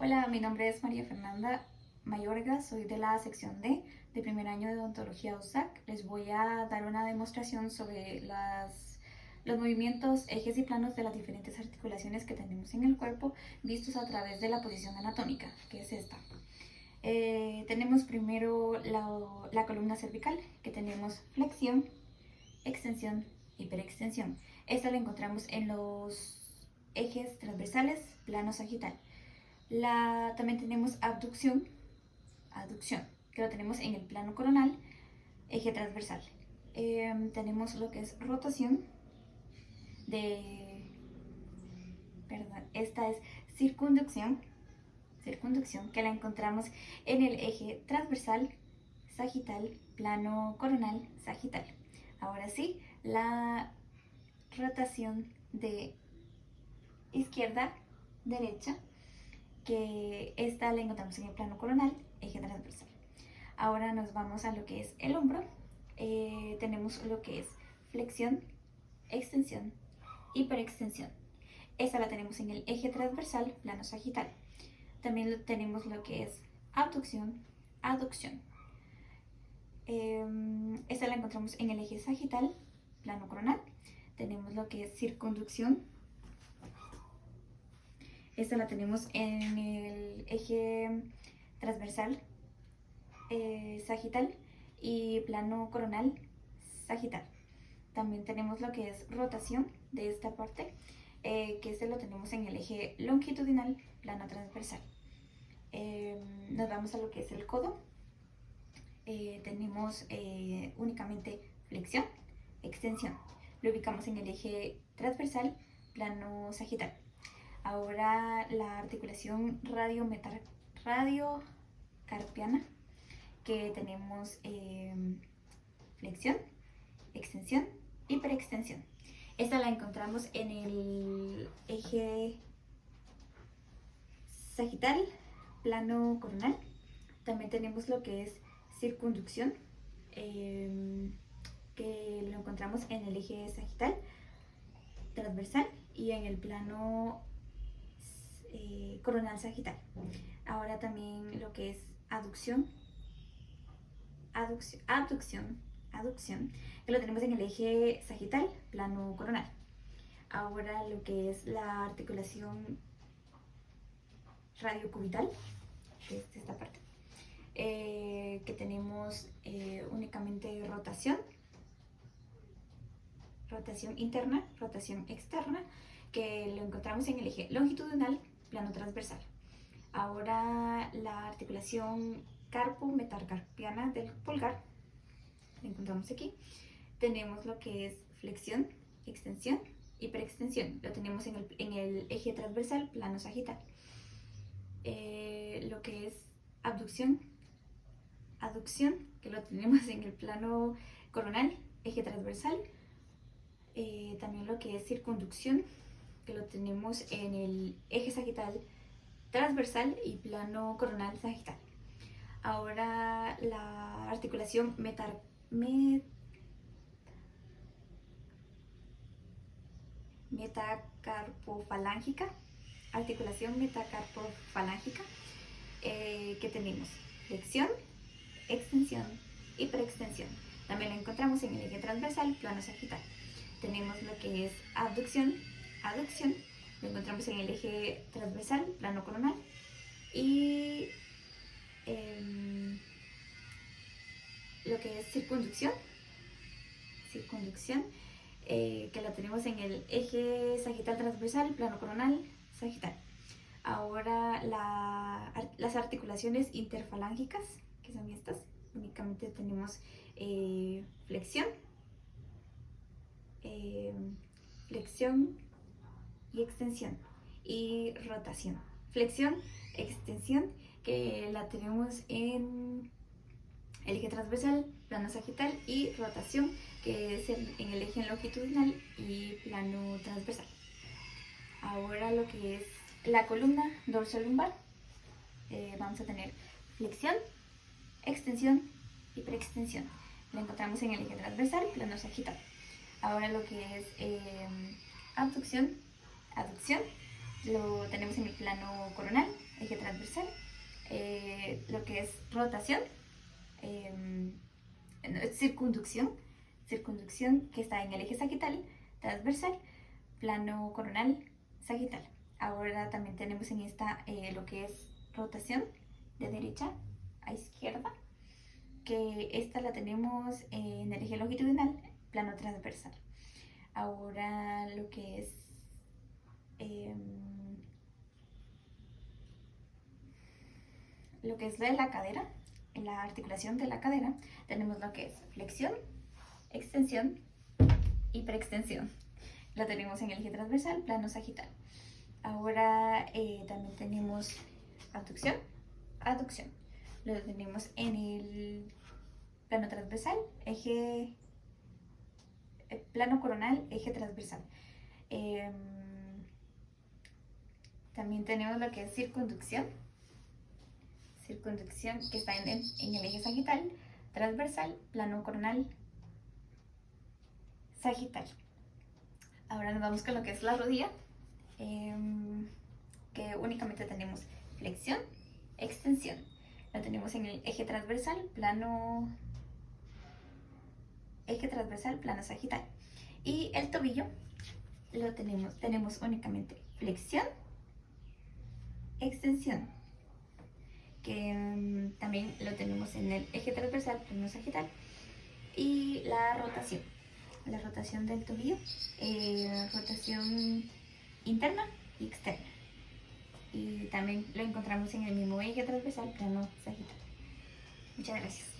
Hola, mi nombre es María Fernanda Mayorga, soy de la sección D de primer año de odontología USAC. Les voy a dar una demostración sobre los movimientos, ejes y planos de las diferentes articulaciones que tenemos en el cuerpo vistos a través de la posición anatómica, que es esta. Tenemos primero la columna cervical, que tenemos flexión, extensión, hiperextensión. Esta la encontramos en los ejes transversales, plano sagital. También tenemos aducción, que lo tenemos en el plano coronal, eje transversal. Tenemos lo que es rotación esta es circunducción, que la encontramos en el eje transversal, sagital, plano coronal, sagital. Ahora sí, la rotación de izquierda, derecha, que esta la encontramos en el plano coronal, eje transversal. Ahora nos vamos a lo que es el hombro. Tenemos lo que es flexión, extensión, hiperextensión. Esta la tenemos en el eje transversal, plano sagital. También tenemos lo que es abducción, aducción. Esta la encontramos en el eje sagital, plano coronal. Tenemos lo que es circunducción. Esta la tenemos en el eje transversal, sagital, y plano coronal, sagital. También tenemos lo que es rotación de esta parte, que este lo tenemos en el eje longitudinal, plano transversal. Nos vamos a lo que es el codo. Tenemos únicamente flexión, extensión. Lo ubicamos en el eje transversal, plano sagital. Ahora la articulación radiocarpiana, que tenemos flexión, extensión, hiperextensión. Esta la encontramos en el eje sagital, plano coronal. También tenemos lo que es circunducción, que lo encontramos en el eje sagital, transversal, y en el plano coronal sagital. Ahora también lo que es abducción, que lo tenemos en el eje sagital, plano coronal. Ahora lo que es la articulación radiocubital, que es esta parte, que tenemos únicamente rotación interna, rotación externa, que lo encontramos en el eje longitudinal, plano transversal. Ahora la articulación carpo-metacarpiana del pulgar, la encontramos aquí. Tenemos lo que es flexión, extensión, hiperextensión. Lo tenemos en el eje transversal, plano sagital. Lo que es abducción, aducción, que lo tenemos en el plano coronal, eje transversal. También lo que es circunducción, que lo tenemos en el eje sagital transversal y plano coronal sagital. Ahora la articulación metacarpofalángica, que tenemos flexión, extensión, hiperextensión. También la encontramos en el eje transversal, plano sagital. Tenemos lo que es abducción, aducción, lo encontramos en el eje transversal, plano coronal, y lo que es circunducción, que la tenemos en el eje sagital transversal, plano coronal, sagital. Ahora las articulaciones interfalángicas, que son estas, únicamente tenemos flexión y extensión, y rotación. Flexión, extensión, que la tenemos en el eje transversal, plano sagital, y rotación, que es en el eje longitudinal y plano transversal. Ahora lo que es la columna dorsolumbar, vamos a tener flexión, extensión, hiperextensión. La encontramos en el eje transversal, plano sagital. Ahora lo que es abducción, aducción, lo tenemos en el plano coronal, eje transversal, lo que es rotación, circunducción, que está en el eje sagital, transversal, plano coronal, sagital. Ahora también tenemos en esta lo que es rotación de derecha a izquierda, que esta la tenemos en el eje longitudinal, plano transversal. Ahora lo que es lo de la cadera, en la articulación de la cadera, tenemos lo que es flexión, extensión y preextensión. Lo tenemos en el eje transversal, plano sagital. Ahora también tenemos abducción, aducción. Lo tenemos en el plano transversal, eje, plano coronal, eje transversal. También tenemos lo que es circunducción, que está en el eje sagital, transversal, plano coronal, sagital. Ahora nos vamos con lo que es la rodilla, que únicamente tenemos flexión, extensión. Lo tenemos en el eje transversal, plano sagital. Y el tobillo lo tenemos únicamente flexión, extensión, que también lo tenemos en el eje transversal, plano sagital. Y la rotación del tobillo, rotación interna y externa. Y también lo encontramos en el mismo eje transversal, plano sagital. Muchas gracias.